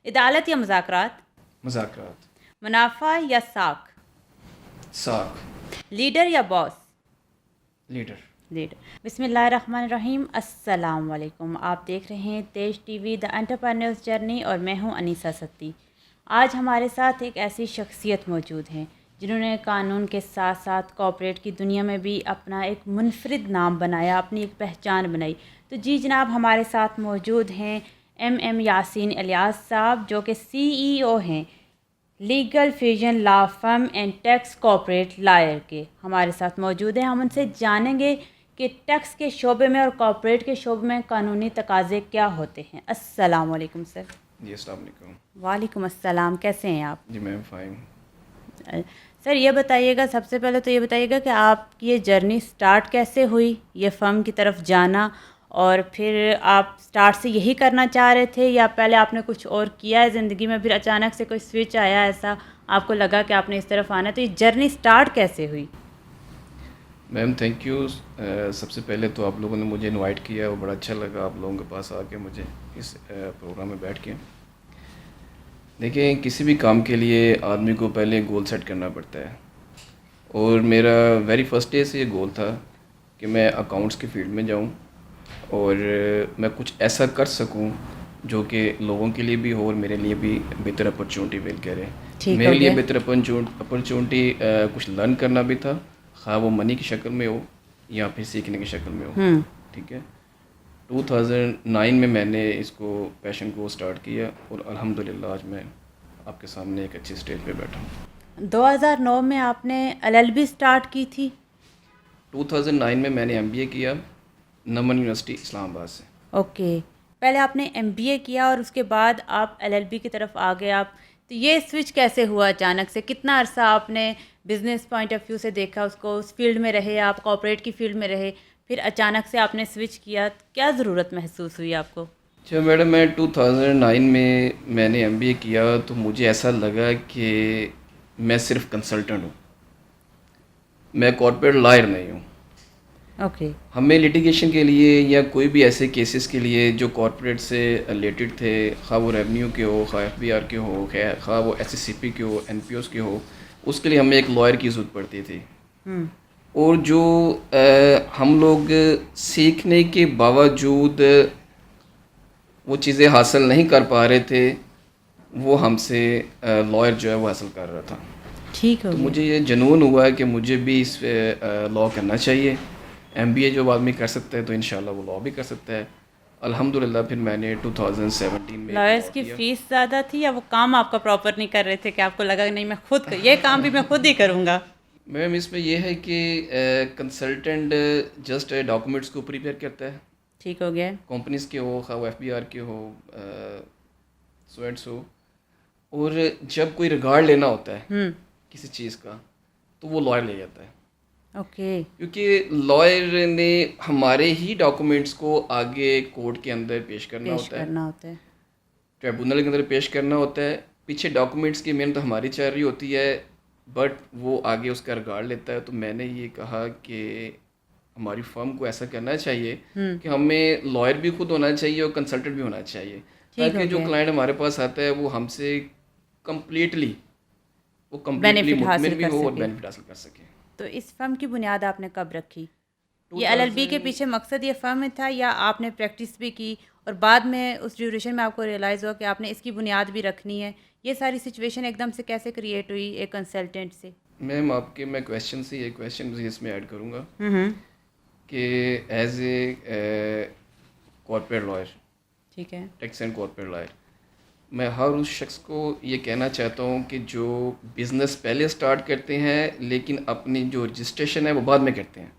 अदालत या मुज़ाकरात, मुज़ाकरात। मुनाफा या साख, साख। लीडर या बॉस। लीडर। लीडर। बिस्मिल्लाहिर्रहमानिर्रहीम। अस्सलाम वालेकुम। आप देख रहे हैं तेज टीवी द एंटरप्रेन्योर्स जर्नी और मैं हूं अनीसा सत्ती। आज हमारे साथ एक ऐसी शख्सियत मौजूद हैं जिन्होंने कानून के साथ साथ कॉर्पोरेट की दुनिया में भी अपना एक मुनफरिद नाम बनाया, अपनी एक पहचान बनाई। तो जी जनाब, हमारे साथ मौजूद हैं एम यासीन इलियास साहब, जो कि CEO हैं legal fusion law firm and tax corporate lawyer के। हमारे साथ मौजूद हैं। हम उनसे जानेंगे कि टैक्स के शोबे में और कॉर्पोरेट के शोबे में कानूनी तकाज़े क्या होते हैं। अस्सलाम वालेकुम सर। जी अस्सलाम वालेकुम। वालेकुम अस्सलाम। कैसे हैं आप? जी मैं फ़ाइन। सर ये बताइएगा, सबसे पहले तो ये बताइएगा कि आपकी ये जर्नी स्टार्ट कैसे हुई, ये फ़र्म की तरफ जाना, और फिर आप स्टार्ट से यही करना चाह रहे थे या पहले आपने कुछ और किया है ज़िंदगी में, फिर अचानक से कोई स्विच आया ऐसा आपको लगा कि आपने इस तरफ आना है? तो ये जर्नी स्टार्ट कैसे हुई? Ma'am thank you. सबसे पहले तो आप लोगों ने मुझे इनवाइट किया, वो बड़ा अच्छा लगा आप लोगों के पास आके मुझे इस प्रोग्राम में बैठ के। देखिए, किसी भी काम के लिए आदमी को पहले गोल सेट करना पड़ता है, और मेरा वेरी फर्स्ट डे से ये गोल था कि मैं अकाउंट्स की फील्ड में जाऊं और मैं कुछ ऐसा कर सकूं जो कि लोगों के लिए भी हो और मेरे लिए भी बेहतर अपॉर्चुनिटी मिल करे। ठीक मेरे हो लिए गया। बेहतर अपॉर्चुनिटी कुछ लर्न करना भी था, खा वो मनी की शक्ल में हो या फिर सीखने की शक्ल में हो। ठीक है। 2009 में मैंने इसको पैशन को स्टार्ट किया और अल्हम्दुलिल्लाह आज मैं आपके सामने एक अच्छी स्टेज पे बैठा हूँ। 2009 में आपने LLB स्टार्ट की थी? 2009 में मैंने MBA किया नमन यूनिवर्सिटी इस्लामाबाद से। ओके। पहले आपने MBA किया और उसके बाद आप LLB की तरफ आ गए आप। तो ये स्विच कैसे हुआ अचानक से? कितना अरसा आपने बिजनेस पॉइंट ऑफ व्यू से देखा उसको, उस फील्ड में रहे आप, कॉर्पोरेट की फील्ड में रहे, फिर अचानक से आपने स्विच किया? क्या ज़रूरत महसूस हुई आपको? अच्छा मैडम, मैं 2009 में मैंने MBA किया तो मुझे ऐसा लगा कि मैं सिर्फ कंसल्टेंट हूँ, मैं कॉर्पोरेट लॉयर नहीं हूँ। ओके। हमें लिटिगेशन के लिए या कोई भी ऐसे केसेस के लिए जो कॉर्पोरेट से रिलेटेड थे, खा वो रेवेन्यू के हो, खा FBR के हो, खा वो SSCP के हो, NPOs के हो, उसके लिए हमें एक लॉयर की ज़रूरत पड़ती थी। और जो हम लोग सीखने के बावजूद वो चीज़ें हासिल नहीं कर पा रहे थे, वो हमसे लॉयर जो है वो हासिल कर रहा था। ठीक हो तो गया। मुझे ये जुनून हुआ है कि मुझे भी इस लॉ करना चाहिए। MBA जो आदमी कर सकता है तो इंशाल्लाह वो लॉ भी कर सकता है। अल्हम्दुलिल्लाह फिर मैंने 2017 में लॉयर्स लॉ की किया। फ़ीस ज़्यादा थी या वो काम आपका प्रॉपर नहीं कर रहे थे कि आपको लगा कि नहीं मैं खुद ये काम भी मैं खुद ही करूँगा? मैम इसमें यह है कि कंसल्टेंट जस्ट डॉक्यूमेंट्स को प्रिपेयर करता है, ठीक हो गया। कंपनीज के हो, खा वो FBR के हो, सो एंड सो। और जब कोई रिगार्ड लेना होता है किसी चीज़ का तो वो लॉयर ले जाता है, ओके। क्योंकि लॉयर ने हमारे ही डॉक्यूमेंट्स को आगे कोर्ट के अंदर पेश करना पेश होता है, करना होता है। ट्रिब्यूनल के अंदर पेश करना होता है। पीछे डॉक्यूमेंट्स की मेहनत हमारी चल रही होती है, बट वो आगे उसका रिगार्ड लेता है। तो मैंने ये कहा कि हमारी फर्म को ऐसा करना चाहिए कि हमें लॉयर भी खुद होना चाहिए और कंसल्टेंट भी होना चाहिए, ठीक हो ताकि जो गया। क्लाइंट हमारे पास आता है वो हमसे कम्प्लीटली बेनिफिट मुतमिन हासिल भी कर हो और सके। बेनिफिट हासिल कर सके। तो इस फ़र्म की बुनियाद आपने कब रखी? ये LLB के 2000 पीछे मकसद ये फ़र्म में था या आपने प्रैक्टिस भी की और बाद में उस ड्यूरेशन में आपको रियलाइज़ हुआ कि आपने इसकी बुनियाद भी रखनी है? ये सारी सिचुएशन एकदम से कैसे क्रिएट हुई एक कंसल्टेंट से? मैम आपके मैं क्वेश्चन से एक क्वेश्चन मुझे इसमें ऐड करूँगा हम्म। कि एज ए कॉर्पोरेट लॉयर, ठीक है। टैक्स एंड कॉर्पोरेट लॉयर, मैं हर उस शख्स को ये कहना चाहता हूँ कि जो बिज़नेस पहले स्टार्ट करते हैं लेकिन अपनी जो रजिस्ट्रेशन है वो बाद में करते हैं,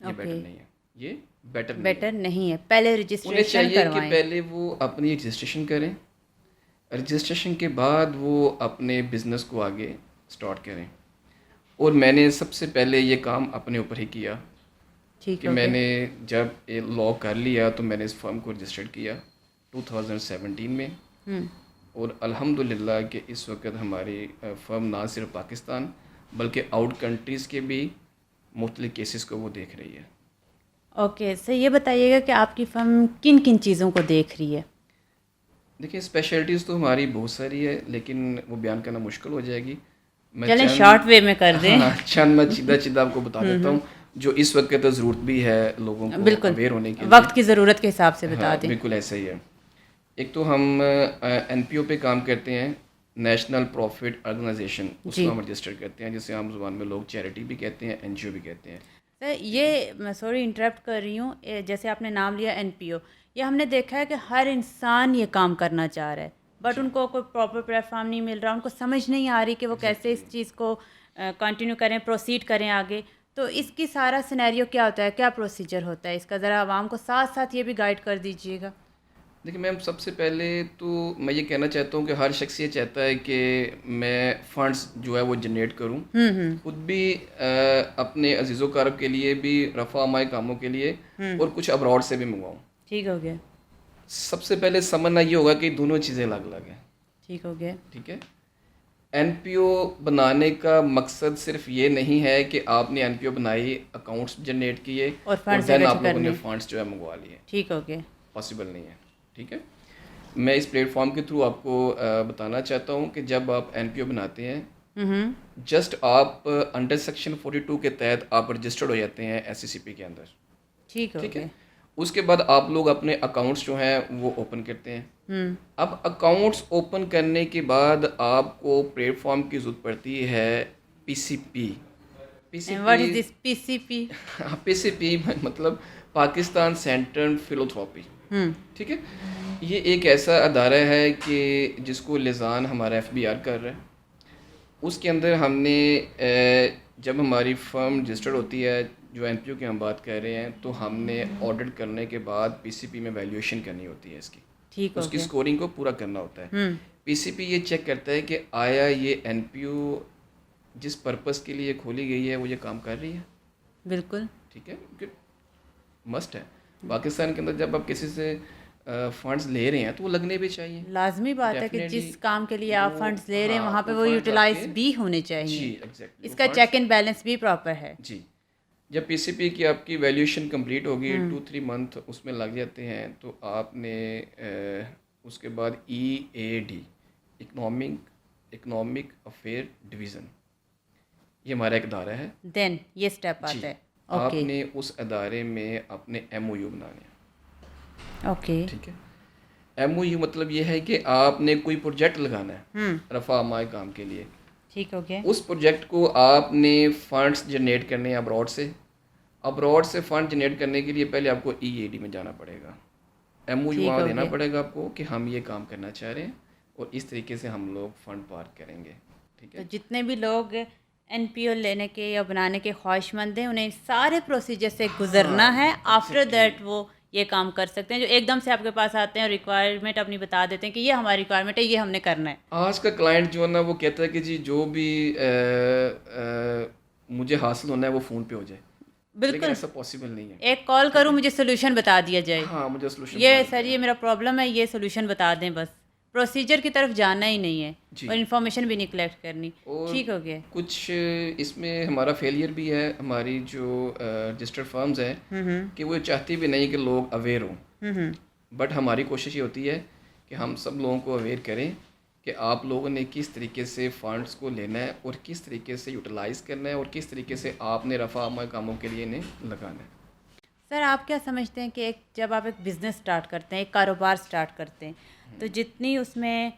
ये बेटर ओके। नहीं है। ये बेटर नहीं है। बेटर नहीं है, पहले उन्हें रजिस्ट्रेशन चाहिए कि करवाएं। पहले वो अपनी रजिस्ट्रेशन करें, रजिस्ट्रेशन के बाद वो अपने बिज़नेस को आगे स्टार्ट करें। और मैंने सबसे पहले ये काम अपने ऊपर ही किया ठीक कि हो गया। मैंने जब ये लॉ कर लिया तो मैंने इस फर्म को रजिस्टर्ड किया 2017 में। और अल्हम्दुलिल्लाह कि इस वक्त हमारी फर्म ना सिर्फ पाकिस्तान बल्कि आउट कंट्रीज़ के भी मुख्तलिफ केसेस को वो देख रही है। ओके, सर ये बताइएगा कि आपकी फ़र्म किन किन चीज़ों को देख रही है? देखिए स्पेशलिटीज़ तो हमारी बहुत सारी है, लेकिन वो बयान करना मुश्किल हो जाएगी। मैं चलें चंद शॉर्ट वे में कर दें। हाँ, चंद मैं सीधा-सीधा आपको बता देता हूँ, जो इस वक़्त तो ज़रूरत भी है लोगों को बिल्कुल, अवेयर होने के लिए। वक्त की ज़रूरत के हिसाब से बता हाँ, दें। बिल्कुल ऐसा ही है। एक तो हम एनपीओ पे काम करते हैं, नेशनल प्रॉफिट ऑर्गेनाइजेशन, जी। उसको हम रजिस्टर करते हैं, जिसे आम ज़ुबान में लोग चैरिटी भी कहते हैं, एनजीओ भी कहते हैं। सर ठीक है? ये मैं सॉरी इंटरप्ट कर रही हूँ, जैसे आपने नाम लिया एनपीओ, ये हमने देखा है कि हर इंसान ये काम करना चाह रहा है, बट जी, उनको कोई प्रॉपर प्लेटफॉर्म नहीं मिल रहा, उनको समझ नहीं आ रही कि वो कैसे एग्ज़ैक्टली। इस चीज़ को कंटिन्यू करें, प्रोसीड करें आगे। तो इसकी सारा सिनेरियो क्या होता है, क्या प्रोसीजर होता है इसका, ज़रा आवाम को साथ साथ ये भी गाइड कर दीजिएगा। देखिए मैम, सबसे पहले तो मैं ये कहना चाहता हूँ कि हर शख्स ये चाहता है कि मैं फंड्स जो है वो जनरेट करूँ, खुद भी अपने अजीज़ व क़रीब के लिए भी, रफ़ा हमारे कामों के लिए, और कुछ अब्रॉड से भी मंगवाऊँ। ठीक हो गया। सबसे पहले समझना ये होगा कि दोनों चीज़ें अलग-अलग हैं, ठीक हो गया। ठीक है? एनपीओ बनाने का मकसद सिर्फ ये नहीं है कि आपने एनपीओ बनाई, अकाउंट्स जनरेट किए और और फंड्स देन इकट्ठे आप लोगों ने करने। फंड्स जो है मंगवा लिए। ठीक हो गया। पॉसिबल नहीं है, ठीक है? मैं इस प्लेटफॉर्म के थ्रू आपको बताना चाहता हूँ कि जब आप एनपीओ बनाते हैं, जस्ट आप अंडर सेक्शन 42 के तहत आप रजिस्टर्ड हो जाते हैं एससीसीपी के अंदर, ठीक हो ठीक गया। है? उसके बाद आप लोग अपने अकाउंट्स जो हैं वो ओपन करते हैं। अब अकाउंट्स ओपन करने के बाद आपको प्लेटफॉर्म की ज़रूरत पड़ती है PCP. And what PCP is this PCP? PCP मतलब पाकिस्तान सेंटर फिलोथ्रॉपी, ठीक है? ये एक ऐसा अदारा है कि जिसको लिजान हमारा एफबीआर कर रहा है। उसके अंदर हमने जब हमारी फर्म रजिस्टर्ड होती है, जो एनपीओ की हम बात कर रहे हैं, तो हमने ऑडिट करने के बाद पीसीपी में वैल्यूएशन करनी होती है इसकी, ठीक हो उसकी गया। स्कोरिंग को पूरा करना होता है। पीसीपी ये चेक करता है कि आया ये एनपीओ जिस पर्पस के लिए खोली गई है वो ये काम कर रही है, बिल्कुल। ठीक है? क्योंकि मस्ट है पाकिस्तान के अंदर, जब आप किसी से फंड्स ले रहे हैं तो वो लगने भी चाहिए। लाजमी बात है कि डेफिनेटली जिस काम के लिए आप वो, फंड्स ले रहे हैं हाँ, वहाँ पे वो वो फंड्स यूटिलाइज आपके, भी होने जी चाहिए, एग्जैक्टली, वो इसका फंड्स, चेक एंड बैलेंस भी प्रॉपर है। जी। जब पीसीपी की आपकी वैल्यूएशन कंप्लीट होगी, 2-3 मंथ उसमें लग जाते हैं, तो आपने उसके बाद ईएडी, इकोनॉमिक अफेयर डिवीज़न, ये हमारा एक अदारा है। देन ये स्टेप जी, आता है। ओके। आपने उस अदारे में अपने एमओयू बनाने हैं, ओके। ठीक है? एमओयू मतलब ये है कि आपने कोई प्रोजेक्ट लगाना है रफ़ा हमारे काम के लिए। ठीक हो गया। उस प्रोजेक्ट को आपने फंड्स जनरेट करने हैं अब्रॉड से फंड जनरेट करने के लिए पहले आपको ईएडी में जाना पड़ेगा, एमओयू ठीक वहाँ हो देना गया। पड़ेगा आपको कि हम ये काम करना चाह रहे हैं और इस तरीके से हम लोग फंड पार करेंगे, ठीक तो है? जितने भी लोग एनपीओ लेने के या बनाने के ख्वाहिशमंद हैं उन्हें सारे प्रोसीजर से गुजरना हाँ, है, आफ्टर एग्जैक्टली। दैट वो ये काम कर सकते हैं। जो एकदम से आपके पास आते हैं और रिक्वायरमेंट अपनी बता देते हैं कि ये हमारी रिक्वायरमेंट है, ये हमने करना है। आज का क्लाइंट जो है ना, वो कहता है कि जी जो भी मुझे हासिल होना है वो फ़ोन पे हो जाए, लेकिन बिल्कुल। ऐसा पॉसिबल नहीं है। एक कॉल करूं मुझे सोल्यूशन बता दिया जाए, हाँ, मुझे सोल्यूशन ये बता सर देते ये हैं। मेरा प्रॉब्लम है, ये सोल्यूशन बता दें, बस प्रोसीजर की तरफ जाना ही नहीं है जी, और इन्फॉर्मेशन भी नहीं कलेक्ट करनी। और ठीक हो गया। कुछ इसमें हमारा फेलियर भी है, हमारी जो रजिस्टर्ड फर्म्स हैं कि वो चाहती भी नहीं कि लोग अवेयर हों, बट हमारी कोशिश ये होती है कि हम सब लोगों को अवेयर करें कि आप लोगों ने किस तरीके से फ़ंड्स को लेना है और किस तरीके से यूटिलाइज़ करना है और किस तरीके से आपने रफ़ा हमारे कामों के लिए इन्हें लगाना है। सर आप क्या समझते हैं कि जब आप एक बिज़नेस स्टार्ट करते हैं, एक कारोबार स्टार्ट करते हैं, तो जितनी उसमें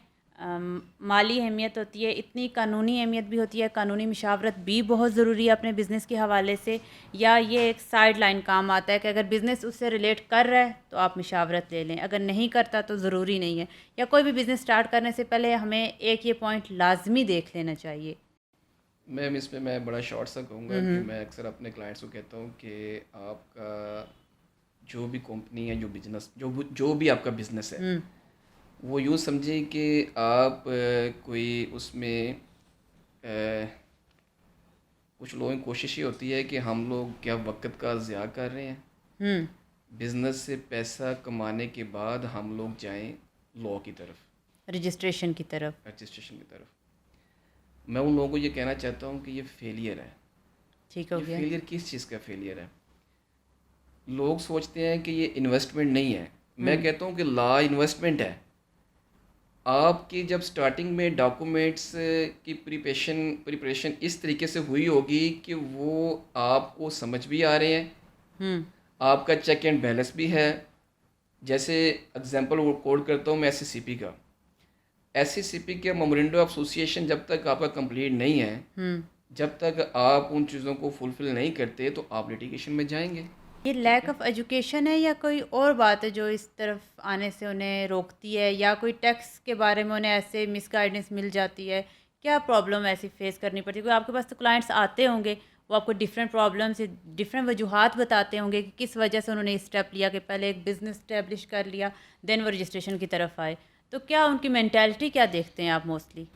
माली अहमियत होती है, इतनी कानूनी अहमियत भी होती है, कानूनी मशावरत भी बहुत ज़रूरी है अपने बिज़नेस के हवाले से, या ये एक साइड लाइन काम आता है कि अगर बिज़नेस उससे रिलेट कर रहा है तो आप मशावरत ले लें, अगर नहीं करता तो ज़रूरी नहीं है, या कोई भी बिज़नेस स्टार्ट करने से पहले हमें एक ये पॉइंट लाजमी देख लेना चाहिए? मैम, इसमें मैं बड़ा शॉर्ट सा कहूँगा कि मैं अक्सर अपने क्लाइंट्स को कहता हूँ कि आपका जो भी कंपनी है, जो बिजनेस, जो भी आपका बिजनेस है, वो यूँ समझिए कि आप कोई उसमें कुछ लोगों की कोशिश ये होती है कि हम लोग क्या वक्त का ज़िया कर रहे हैं, बिजनेस से पैसा कमाने के बाद हम लोग जाएं लॉ की तरफ, रजिस्ट्रेशन की तरफ। रजिस्ट्रेशन की तरफ। मैं उन लोगों को ये कहना चाहता हूँ कि ये फेलियर है। ठीक हो ये गया। फेलियर किस चीज़ का फेलियर है? लोग सोचते हैं कि ये इन्वेस्टमेंट नहीं है। मैं कहता हूँ कि लॉ इन्वेस्टमेंट है, आपकी जब स्टार्टिंग में डॉक्यूमेंट्स की प्रिपरेशन इस तरीके से हुई होगी कि वो आपको समझ भी आ रहे हैं, हम्म। आपका चेक एंड बैलेंस भी है। जैसे एग्जांपल कोड करता हूँ मैं एससीसीपी का। एससीसीपी के मेमोरेंडम ऑफ एसोसिएशन जब तक आपका कंप्लीट नहीं है, हम्म। जब तक आप उन चीज़ों को फुलफ़िल नहीं करते तो आप लिटिगेशन में जाएंगे। ये ठीक लैक है। ऑफ एजुकेशन है या कोई और बात है जो इस तरफ आने से उन्हें रोकती है, या कोई टैक्स के बारे में उन्हें ऐसे मिसगाइडेंस मिल जाती है? क्या प्रॉब्लम ऐसी फेस करनी पड़ती है? क्योंकि आपके पास तो क्लाइंट्स आते होंगे, वो आपको डिफरेंट प्रॉब्लम से डिफरेंट वजूहात बताते होंगे कि किस वजह से उन्होंने स्टेप लिया, कि पहले एक बिजनेस स्टेब्लिश कर लिया, देन वो रजिस्ट्रेशन की तरफ आए। तो क्या उनकी मैंटेलिटी क्या देखते हैं आप मोस्टली?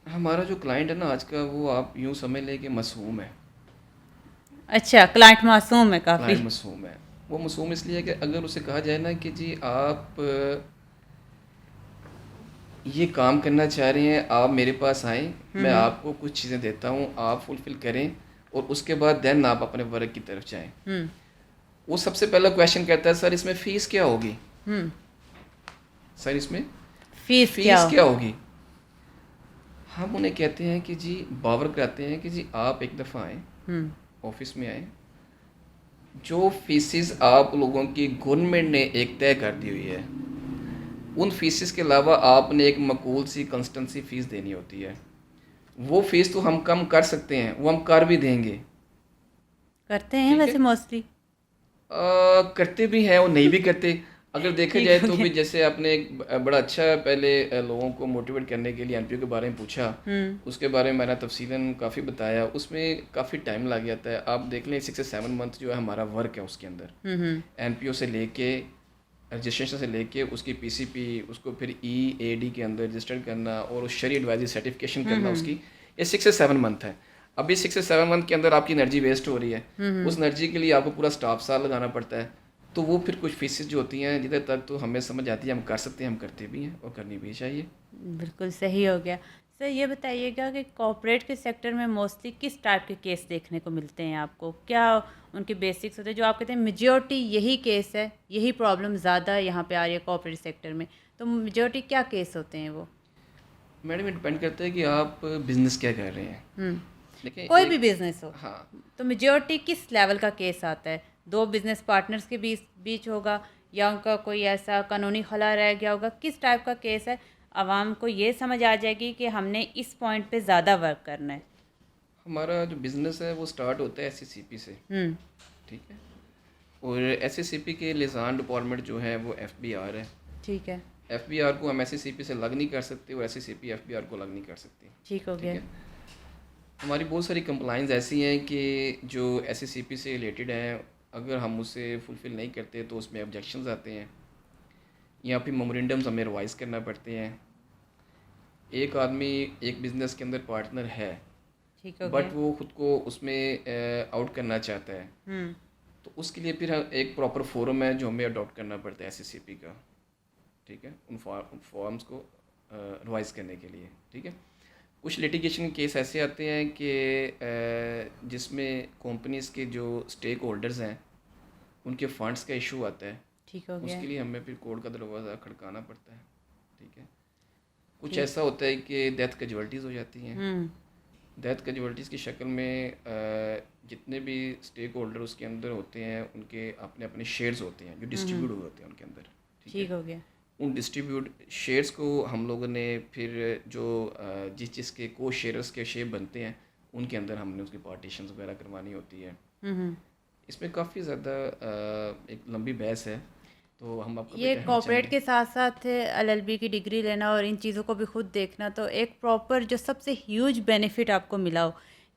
हमारा जो क्लाइंट है ना आज का, वो आप यूँ समझ लें कि मासूम है। अच्छा, क्लाइंट मासूम है काफ़ी। क्लाइंट मासूम है। वो मासूम इसलिए कि अगर उसे कहा जाए ना कि जी आप ये काम करना चाह रहे हैं, आप मेरे पास आएँ, मैं हम्म। आपको कुछ चीज़ें देता हूँ, आप फुलफ़िल करें और उसके बाद देन आप अपने वर्क की तरफ जाएँ। हम्म। वो सबसे पहला क्वेश्चन करता है, सर इसमें फ़ीस क्या होगी? हम्म। सर इसमें फीस क्या फ़ीस हो? क्या होगी? हम उन्हें कहते हैं कि जी बावर कराते हैं कि जी आप एक दफ़ा आएँ, हम्म। ऑफ़िस में आएँ, जो फ़ीसेस आप लोगों की गवर्नमेंट ने एक तय कर दी हुई है, उन फ़ीसेस के अलावा आपने एक माकूल सी कंस्टेंसी फ़ीस देनी होती है। वो फ़ीस तो हम कम कर सकते हैं, वो हम कर भी देंगे। करते हैं ठीक है। वैसे मोस्टली। करते भी हैं और नहीं भी करते। अगर देखा ठीक जाए हो तो गया। भी जैसे आपने एक बड़ा अच्छा पहले लोगों को मोटिवेट करने के लिए एनपीओ के बारे में पूछा, हम्म। उसके बारे में मैंने तफसीलन काफ़ी बताया। उसमें काफ़ी टाइम लग जाता है। आप देख लें 6 से 7 मंथ जो है हमारा वर्क है उसके अंदर। हम्म। एनपीओ से लेके रजिस्ट्रेशन से लेके उसकी पीसीपी, उसको फिर ईएडी के अंदर रजिस्टर करना और उस शरी एडवाइजरी सर्टिफिकेशन करना हम्म। उसकी, ये 6 से 7 मंथ है। अभी 6 से 7 मंथ के अंदर आपकी एनर्जी वेस्ट हो रही है। हम्म। उस एनर्जी के लिए आपको पूरा स्टाफ साल लगाना पड़ता है। तो वो फिर कुछ फीसेस जो होती हैं जिधर तक तो हमें समझ आती है हम कर सकते हैं, हम करते भी हैं और करनी भी चाहिए। बिल्कुल सही हो गया। सर ये बताइएगा कि कॉर्पोरेट के सेक्टर में मोस्टली किस टाइप के केस देखने को मिलते हैं आपको? क्या उनके बेसिक्स होते हैं जो आप कहते हैं मेजॉरिटी यही केस है, यही प्रॉब्लम ज़्यादा यहाँ पे आ रही है कॉर्पोरेट सेक्टर में? तो मेजॉरिटी क्या केस होते हैं वो? मैडम, ये डिपेंड करता है कि आप बिजनेस क्या कर रहे हैं। हम्म। देखिए कोई भी एक, बिजनेस हो, हाँ, तो मेजॉरिटी किस लेवल का केस आता है? दो बिजनेस पार्टनर्स के बीच बीच होगा, या उनका कोई ऐसा कानूनी खला रह गया होगा? किस टाइप का केस है? आवाम को ये समझ आ जाएगी कि हमने इस पॉइंट पे ज़्यादा वर्क करना है। हमारा जो बिजनेस है वो स्टार्ट होता है एससीसीपी से। हम्म। ठीक है। और एससीसीपी के लिसान डिपार्टमेंट जो है वो एफबीआर है। ठीक है। एफबीआर को हम एससीसीपी से लग नहीं कर सकते और एससीसीपी एफबीआर को लग नहीं कर सकती। ठीक हो ठीक गया। है। हमारी बहुत सारी कंप्लाइंस ऐसी हैं कि जो एससीसीपी से रिलेटेड हैं, अगर हम उसे फुलफ़िल नहीं करते तो उसमें ऑब्जेक्शंस आते हैं या फिर मेमोरेंडम्स हमें रिवाइज करना पड़ते हैं। एक आदमी एक बिज़नेस के अंदर पार्टनर है, ठीक हो बट गया। वो ख़ुद को उसमें आउट करना चाहता है, हम्म। तो उसके लिए फिर एक प्रॉपर फोरम है जो हमें अडॉप्ट करना पड़ता है एससीसीपी का। ठीक है। उन फॉर्म्स को रिवाइज करने के लिए। ठीक है। कुछ लिटिगेशन केस ऐसे आते हैं कि जिसमें कंपनीज के जो स्टेक होल्डर्स हैं उनके फंड्स का इशू आता है। ठीक हो गया। उसके लिए हमें फिर कोर्ट का दरवाज़ा खड़काना पड़ता है। ठीक है। कुछ ठीक। ऐसा होता है कि डेथ कैजुअल्टीज़ हो जाती हैं। हम्म। डेथ कैजुअल्टीज़ की शक्ल में जितने भी स्टेक होल्डर उसके अंदर होते हैं उनके अपने अपने शेयर्स होते हैं जो डिस्ट्रीब्यूट हुए होते हैं उनके अंदर। ठीक है। ठीक हो गया। उन डिस्ट्रीब्यूट शेयर्स को हम लोगों ने फिर जो जिस जिसके को शेयर्स के शेयर बनते हैं उनके अंदर हमने उसकी पार्टीशंस वगैरह करवानी होती है। हम्म। इसमें काफ़ी ज़्यादा एक लंबी बहस है, तो हम आपको भी ये टाइम कॉर्पोरेट बचाएंगे। के साथ साथ एलएलबी की डिग्री लेना और इन चीज़ों को भी खुद देखना, तो एक प्रॉपर जो सबसे ह्यूज बेनिफिट आपको मिला हो,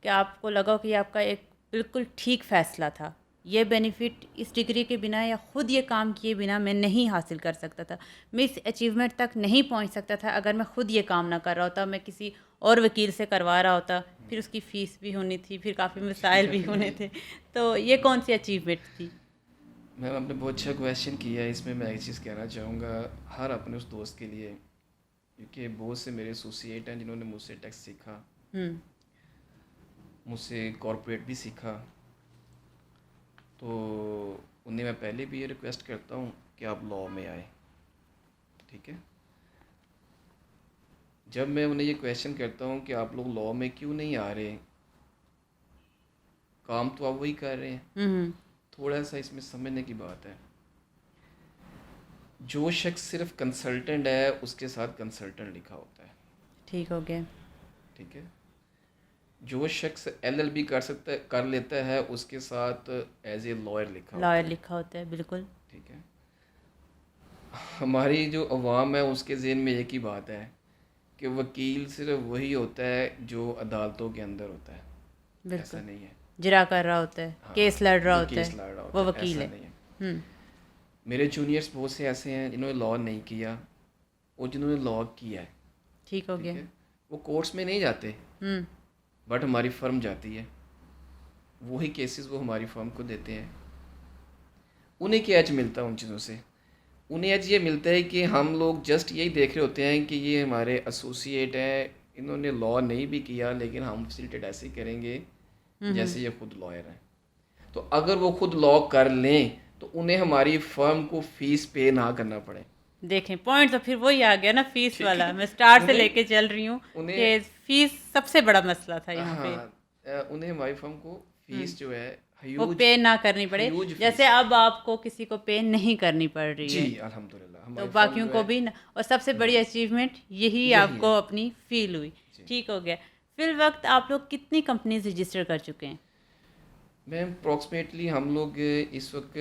कि आपको लगा हो कि ये आपका एक बिल्कुल ठीक फैसला था, ये बेनिफिट इस डिग्री के बिना या खुद ये काम किए बिना मैं नहीं हासिल कर सकता था, मैं इस अचीवमेंट तक नहीं पहुंच सकता था अगर मैं खुद ये काम ना कर रहा होता, मैं किसी और वकील से करवा रहा होता, फिर उसकी फ़ीस भी होनी थी, फिर काफ़ी मसाइल भी होने थे। तो ये कौन सी अचीवमेंट थी? मैम, आपने बहुत अच्छा क्वेश्चन किया है। इसमें मैं एक चीज़ कहना चाहूँगा हर अपने उस दोस्त के लिए, क्योंकि बहुत से मेरे एसोसिएट हैं जिन्होंने मुझसे टैक्स सीखा, हम्म। मुझसे कॉर्पोरेट भी सीखा। तो उन्हें मैं पहले भी ये रिक्वेस्ट करता हूँ कि आप लॉ में आए। ठीक है। जब मैं उन्हें ये क्वेश्चन करता हूँ कि आप लोग लॉ में क्यों नहीं आ रहे, काम तो आप वही कर रहे हैं, हम्म। थोड़ा सा इसमें समझने की बात है। जो शख्स सिर्फ कंसल्टेंट है उसके साथ कंसल्टेंट लिखा होता है, ठीक हो गया। ठीक है। जो शख्स एलएलबी कर सकता है, कर लेता है, उसके साथ एज ए लॉयर लिखा होता लॉयर है, लिखा होता है, बिल्कुल। ठीक है। हमारी जो अवाम है उसके ज़हन में एक ही बात है कि वकील सिर्फ वही होता है जो अदालतों के अंदर होता है। ऐसा बिल्कुल। नहीं है। जिरा कर रहा होता है, हाँ, केस लड़ रहा जो होता केस है, लड़ रहा होता वो है, वकील ऐसा है। नहीं है। हम्म। मेरे जूनियर्स बहुत से ऐसे हैं जिन्होंने लॉ नहीं किया और जिन्होंने लॉ किया है, ठीक हो ठीक गया। है। वो कोर्ट्स में नहीं जाते, हम्म। बट हमारी फर्म जाती है, वही केसेस वो हमारी फर्म को देते हैं। उन्हें क्या एज मिलता है उन चीज़ों से? उन्हें एज ये मिलता है कि हम लोग जस्ट यही देख रहे होते हैं कि ये हमारे एसोसिएट हैं, इन्होंने लॉ नहीं भी किया लेकिन हम फैसिलिटेट ऐसे ही करेंगे जैसे ये खुद लॉयर हैं। तो अगर वो खुद लॉ कर लें तो उन्हें हमारी फर्म को फीस पे ना करना पड़े, देखें, पॉइंट तो फिर वही आ गया ना, फीस ठीक वाला। है। मैं स्टार्ट से उन्हें लेके चल रही हूँ कि उन्हें फीस सबसे बड़ा मसला था यहाँ पे। हाँ, उन्हें हमारी फर्म को हम्म। फीस जो है वो ह्यूज, पे ना करनी पड़े, ह्यूज जैसे फीस। अब आपको किसी को पे नहीं करनी पड़ रही जी है, अल्हम्दुलिल्लाह तो हमारी फर्म बाकियों जो को है भी ना। और सबसे बड़ी अचीवमेंट यही यही आपको है। अपनी फील हुई। जी ठीक हो गया। फिल वक्त आप लोग कितनी कंपनीज रजिस्टर कर चुके हैं? मैम अप्रॉक्सीमेटली हम लोग इस वक्त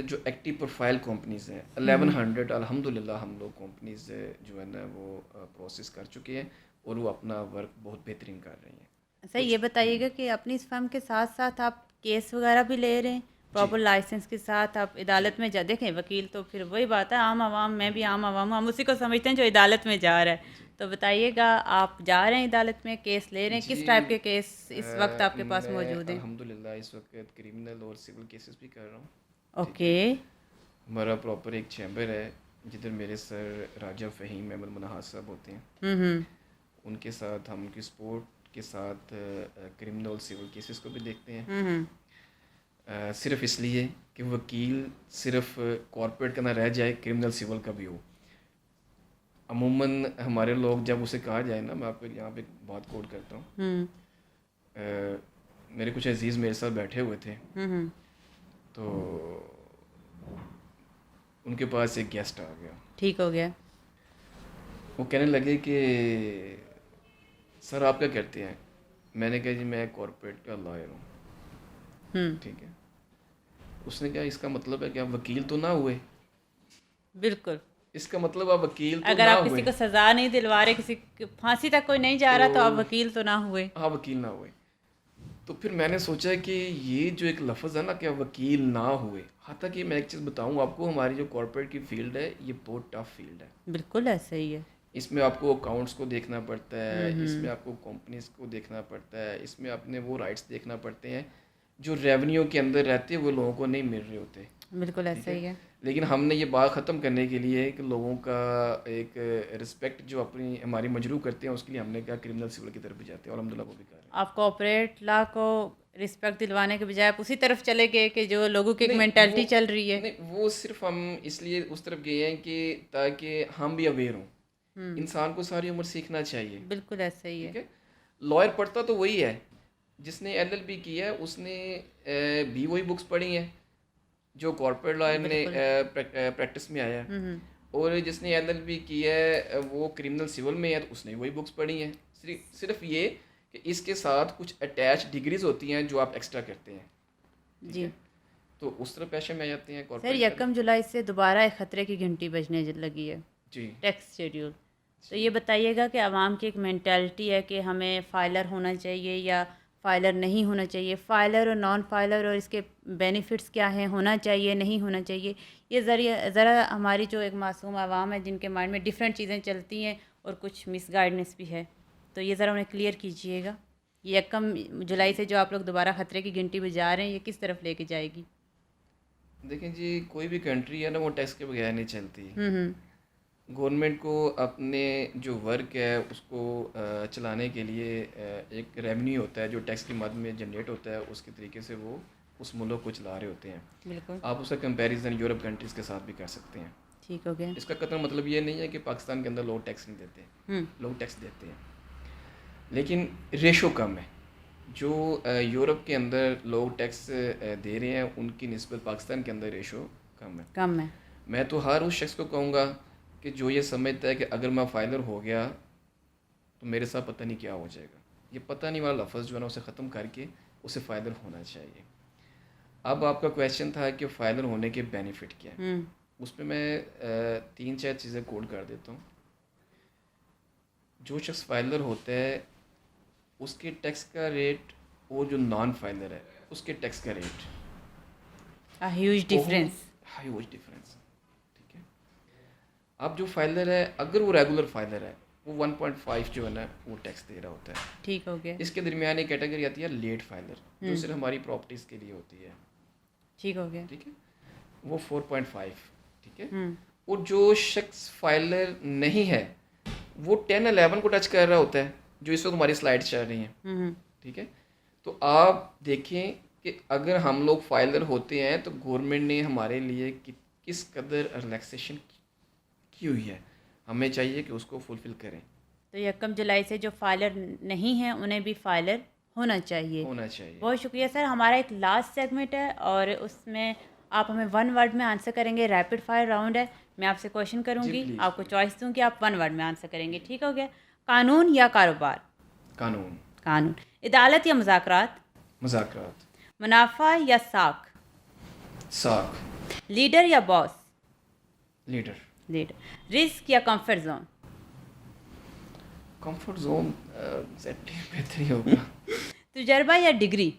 जो एक्टिव प्रोफाइल कंपनीज़ हैं हम्म। 1100 अल्हम्दुलिल्लाह हम लोग कंपनीज़ जो है ना वो प्रोसेस कर चुके हैं और वो अपना वर्क बहुत बेहतरीन कर रही हैं। अच्छा, कुछ ये बताइएगा कि अपनी इस फर्म के साथ साथ आप केस वगैरह भी ले रहे हैं जी प्रॉपर लाइसेंस के साथ? आप जी अदालत में जा, देखें वकील तो फिर वही बात है, आम आवाम, मैं भी आम आवाम हूँ, हम उसी को समझते हैं जो अदालत में जा रहा है। जी तो बताइएगा, आप जा रहे हैं अदालत में, केस ले रहे हैं, जी किस टाइप के केस इस वक्त आपके पास मैं मौजूद हैं? अल्हम्दुलिल्लाह इस वक्त क्रिमिनल और सिविल केसेस भी कर रहा हूँ, ठीक ओके। है। हमारा प्रॉपर एक चैम्बर है जिधर मेरे सर राजा फ़हीम अहमद मुनहास साहब होते हैं, हम्म। उनके साथ हम उनकी सपोर्ट के साथ क्रिमिनल सिविल केसेस को भी देखते हैं। हम्म। सिर्फ इसलिए कि वकील सिर्फ कॉर्पोरेट का ना रह जाए, क्रिमिनल सिविल का भी हो। अमूमन हमारे लोग जब उसे कहा जाए ना, मैं आपको यहाँ पे एक बात कोट करता हूँ। हम्म। मेरे कुछ अजीज़ मेरे साथ बैठे हुए थे, हम्म। तो उनके पास एक गेस्ट आ गया। ठीक हो गया। वो कहने लगे कि सर आप क्या करते हैं? मैंने कहा जी मैं कॉर्पोरेट का लॉयर हूँ, ठीक है। उसने कहा इसका मतलब है कि आप वकील तो ना हुए? बिल्कुल। इसका मतलब आप वकील तो अगर ना आप किसी हुए, को सजा नहीं दिलवा रहे, किसी फांसी तक कोई नहीं जा रहा, तो आप तो वकील तो ना हुए। आप वकील ना हुए। तो फिर मैंने सोचा कि ये जो एक लफ्ज़ है ना कि आप वकील ना हुए, हालांकि मैं एक चीज़ बताऊं आपको, हमारी जो कॉर्पोरेट की फील्ड है ये बहुत टफ फील्ड है। बिल्कुल ऐसा ही है। इसमें आपको अकाउंट्स को देखना पड़ता है, हम्म। इसमें आपको कंपनीज को देखना पड़ता है, इसमें अपने वो राइट्स देखना पड़ते हैं जो रेवेन्यू के अंदर रहते हैं, वो लोगों को नहीं मिल रहे होते, बिल्कुल ठीक ऐसा है। ही है। लेकिन हमने ये बात ख़त्म करने के लिए कि लोगों का एक रिस्पेक्ट जो अपनी हमारी मजरू करते हैं, उसके लिए हमने क्या क्रिमिनल सिविल की तरफ भी जाते हैं और अल्हम्दुलिल्लाह वो भी कर रहे हैं। आप कॉर्पोरेट लॉ को रिस्पेक्ट दिलवाने के बजाय आप उसी तरफ चले गए कि जो लोगों की एक नहीं मेंटालिटी वो चल रही है। नहीं वो सिर्फ हम इसलिए उस तरफ गए हैं कि ताकि हम भी अवेयर हों। इंसान को सारी उम्र सीखना चाहिए, बिल्कुल ऐसा ही ठीक है। है। लॉयर पढ़ता तो वही है जिसने एलएलबी किया है, उसने भी वही बुक्स पढ़ी हैं जो कॉर्पोरेट लॉयर ने बिल्कुल। प्रैक्टिस में आया है, और जिसने एलएलबी किया है वो क्रिमिनल सिविल में है तो उसने वही बुक्स पढ़ी हैं। सिर्फ ये कि इसके साथ कुछ अटैच डिग्रीज होती हैं जो आप एक्स्ट्रा करते हैं, ठीक जी है। तो उस तरह पैसे में आ जाते हैं सर, कॉर्पोरेट 1 जुलाई से दोबारा एक खतरे की घंटी बजने लगी है, जी टैक्स शेड्यूल। तो ये बताइएगा कि आवाम की एक मेंटालिटी है कि हमें फाइलर होना चाहिए या फाइलर नहीं होना चाहिए, फाइलर और नॉन फाइलर और इसके बेनिफिट्स क्या हैं, होना चाहिए नहीं होना चाहिए, ये ज़रा हमारी जो एक मासूम आवाम है जिनके माइंड में डिफरेंट चीज़ें चलती हैं और कुछ मिसगाइडेंस भी है, तो ये ज़रा उन्हें क्लियर कीजिएगा। ये 1 जुलाई से जो आप लोग दोबारा ख़तरे की घंटी बजा रहे हैं, ये किस तरफ लेके जाएगी? देखें जी, कोई भी कंट्री है ना वो टैक्स के बगैर नहीं चलती। हम्म। गवर्नमेंट को अपने जो वर्क है उसको चलाने के लिए एक रेवेन्यू होता है जो टैक्स की मद में जनरेट होता है, उसके तरीके से वो उस मुल्क को चला रहे होते हैं। बिल्कुल। आप उसका कंपैरिजन यूरोप कंट्रीज़ के साथ भी कर सकते हैं, ठीक हो गया। इसका कतई मतलब ये नहीं है कि पाकिस्तान के अंदर लोग टैक्स नहीं देते, लोग टैक्स देते हैं, लेकिन रेशो कम है। जो यूरोप के अंदर लोग टैक्स दे रहे हैं उनकी निस्बत पाकिस्तान के अंदर रेशो कम है। मैं तो हर उस शख्स को कहूँगा कि जो ये समझता है कि अगर मैं फाइलर हो गया तो मेरे साथ पता नहीं क्या हो जाएगा, ये पता नहीं वाला लफ्ज़ जो है ना उसे ख़त्म करके उसे फाइलर होना चाहिए। अब आपका क्वेश्चन था कि फाइलर होने के बेनिफिट क्या है, उस पर मैं 3-4 चीज़ें कोड कर देता हूँ। जो शख्स फाइलर होता है उसके टैक्स का रेट और जो नॉन फाइलर है उसके टैक्स का रेट ह्यूज डिफरेंस, ठीक है। अब जो फाइलर है अगर वो रेगुलर फाइलर है वो 1.5 जो है ना वो टैक्स दे रहा होता है। ठीक हो गया। इसके दरमियान एक कैटेगरी आती है लेट फाइलर, जो सिर्फ हमारी प्रॉपर्टीज़ के लिए होती है। ठीक हो गया। ठीक है, वो 4.5। ठीक है, और जो शख्स फाइलर नहीं है वो 10-11 को टच कर रहा होता है, जो इस वक्त हमारी स्लाइड्स चल रही हैं। ठीक है, तो आप देखें कि अगर हम लोग फाइलर होते हैं तो गवर्नमेंट ने हमारे लिए किस कदर रिलैक्सेशन की हुई है, हमें चाहिए कि उसको फुलफ़िल करें। तो 1 जुलाई से जो फाइलर नहीं हैं उन्हें भी फाइलर होना चाहिए। बहुत शुक्रिया सर। हमारा एक लास्ट सेगमेंट है और उसमें आप हमें 1 वर्ड में आंसर करेंगे। रैपिड फायर राउंड है, मैं आपसे क्वेश्चन करूंगी, आपको चॉइस दूंगी, आप 1 वर्ड में आंसर करेंगे। ठीक हो गया। कानून या कारोबार? कानून। अदालत या मुज़ाकरात? मुनाफा या साख? लीडर या बॉस? लीडर। रिस्क या कंफर्ट जोन? कंफर्ट जोन बेहतर ही होगा। तजुर्बा या डिग्री?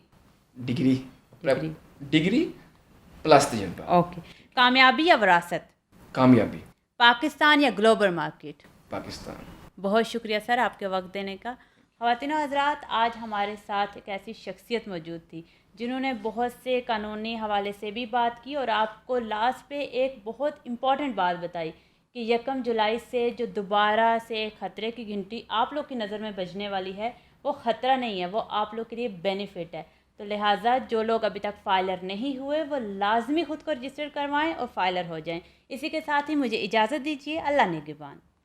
डिग्री प्लस तजुर्बा। ओके। कामयाबी या विरासत? कामयाबी। पाकिस्तान या ग्लोबल मार्केट? पाकिस्तान। बहुत शुक्रिया सर आपके वक्त देने का। ख़वातीन और हज़रात, आज हमारे साथ एक ऐसी शख्सियत मौजूद थी जिन्होंने बहुत से कानूनी हवाले से भी बात की और आपको लास्ट पे एक बहुत इम्पॉर्टेंट बात बताई कि 1 जुलाई से जो दोबारा से ख़तरे की घंटी आप लोग की नज़र में बजने वाली है वो ख़तरा नहीं है, वो आप लोग के लिए बेनिफिट है। तो लिहाजा जो लोग अभी तक फाइलर नहीं हुए वो लाजमी ख़ुद को रजिस्टर करवाएं और फाइलर हो जाएं। इसी के साथ ही मुझे इजाज़त दीजिए। अल्लाह निगहबान।